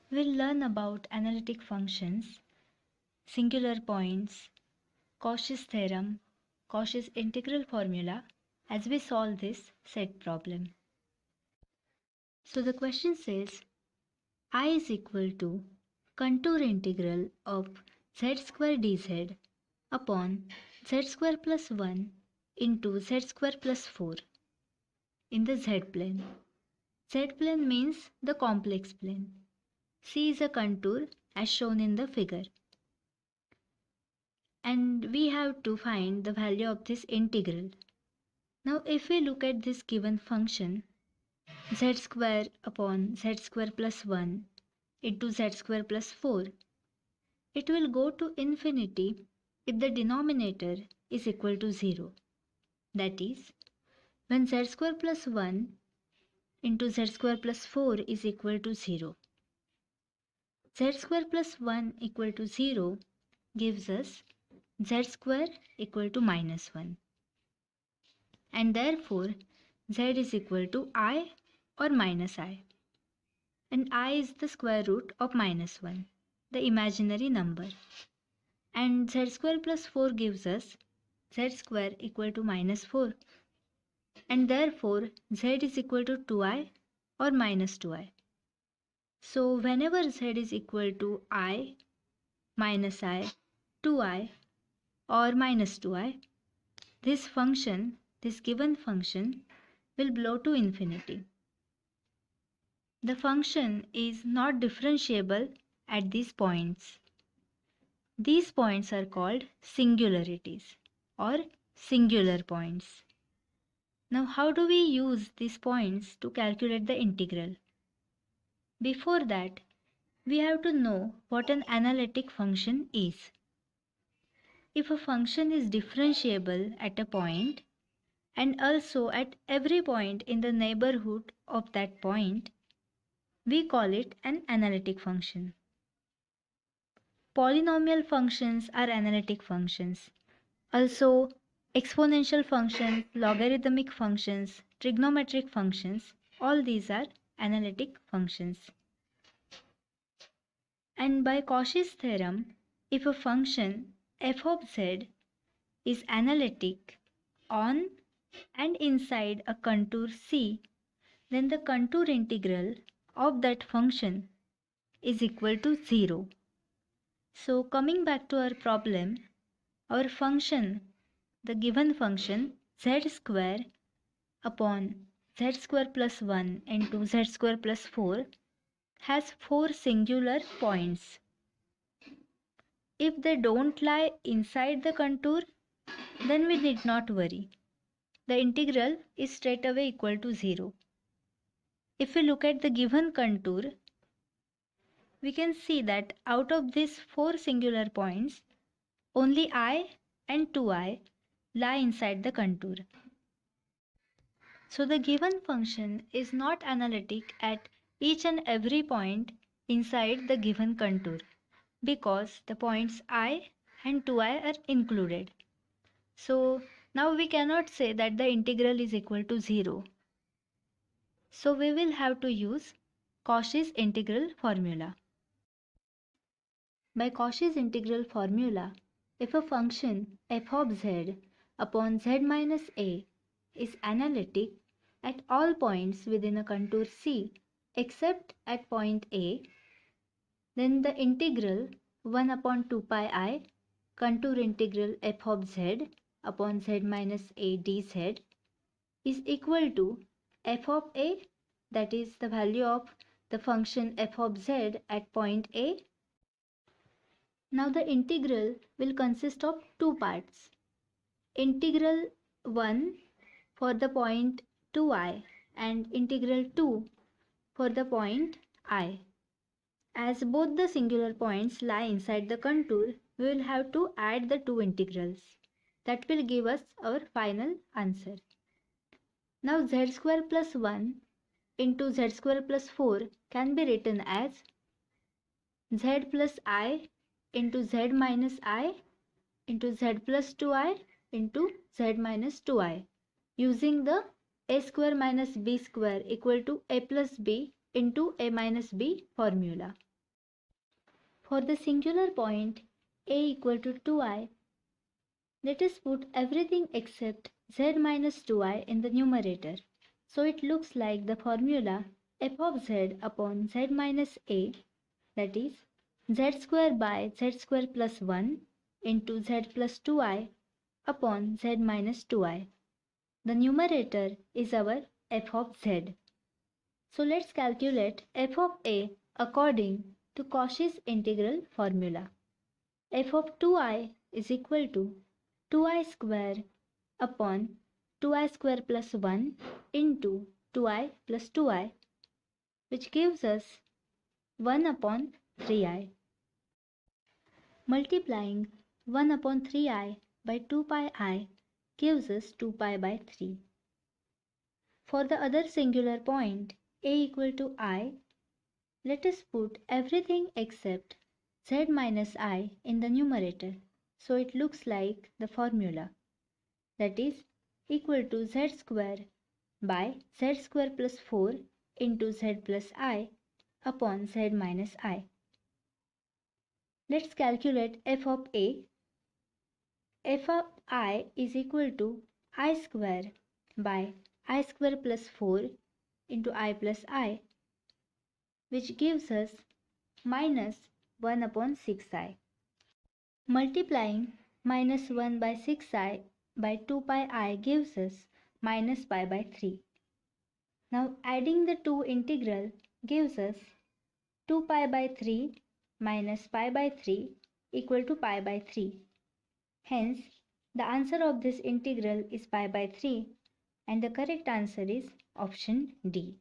We'll learn about analytic functions, singular points, Cauchy's theorem, Cauchy's integral formula as we solve this set problem. So the question says I is equal to contour integral of z square dz upon z square plus 1 into z square plus 4 in the z plane. Z plane means the complex plane. C is a contour as shown in the figure. And we have to find the value of this integral. Now if we look at this given function z square upon z square plus 1 into z square plus 4, it will go to infinity if the denominator is equal to 0. That is, when z square plus 1 into z square plus 4 is equal to 0. Z square plus 1 equal to 0 gives us z square equal to minus 1. And therefore, z is equal to I or minus I. And I is the square root of minus 1, the imaginary number. And z square plus 4 gives us z square equal to minus 4. And therefore, z is equal to 2i or minus 2i. So whenever z is equal to I, minus I, 2i or minus 2i, this function, this given function will blow to infinity. The function is not differentiable at these points. These points are called singularities or singular points. Now how do we use these points to calculate the integral? Before that, we have to know what an analytic function is. If a function is differentiable at a point and also at every point in the neighborhood of that point, we call it an analytic function. Polynomial functions are analytic functions. Also, exponential functions, logarithmic functions, trigonometric functions, all these are analytic functions. And by Cauchy's theorem, if a function f of z is analytic on and inside a contour C, then the contour integral of that function is equal to 0. So coming back to our problem, our function, the given function z square upon z square plus 1 into z square plus 4 has 4 singular points. If they don't lie inside the contour, then we need not worry. The integral is straight away equal to 0. If we look at the given contour, we can see that out of these 4 singular points, only I and 2i lie inside the contour. So the given function is not analytic at each and every point inside the given contour because the points I and 2i are included. So now we cannot say that the integral is equal to 0. So we will have to use Cauchy's integral formula. By Cauchy's integral formula, if a function f of z upon z minus a is analytic at all points within a contour C except at point A, then the integral 1 upon 2 pi I contour integral f of z upon z minus a dz is equal to f of a, that is the value of the function f of z at point A. Now the integral will consist of two parts. Integral 1 for the point 2i and integral 2 for the point I. As both the singular points lie inside the contour, we will have to add the two integrals. That will give us our final answer. Now z square plus 1 into z square plus 4 can be written as z plus I into z minus I into z plus 2i into z minus 2i using the a square minus b square equal to a plus b into a minus b formula. For the singular point a equal to 2i, let us put everything except z minus 2i in the numerator. So it looks like the formula f of z upon z minus a, that is z square by z square plus 1 into z plus 2i upon z minus 2i. The numerator is our f of z. So let's calculate f of a according to Cauchy's integral formula. F of 2i is equal to 2i square upon 2i square plus 1 into 2i plus 2i, which gives us 1 upon 3i. Multiplying 1 upon 3i by 2 pi I gives us 2 pi by 3. For the other singular point a equal to I, let us put everything except z minus I in the numerator. So it looks like the formula, that is equal to z square by z square plus 4 into z plus I upon z minus I. Let's calculate f of a. F of I is equal to I square by I square plus 4 into I plus I, which gives us minus 1 upon 6i. Multiplying minus 1 by 6i by 2 pi I gives us minus pi by 3. Now adding the two integral gives us 2 pi by 3 minus pi by 3 equal to pi by 3. Hence, the answer of this integral is pi by 3 and the correct answer is option D.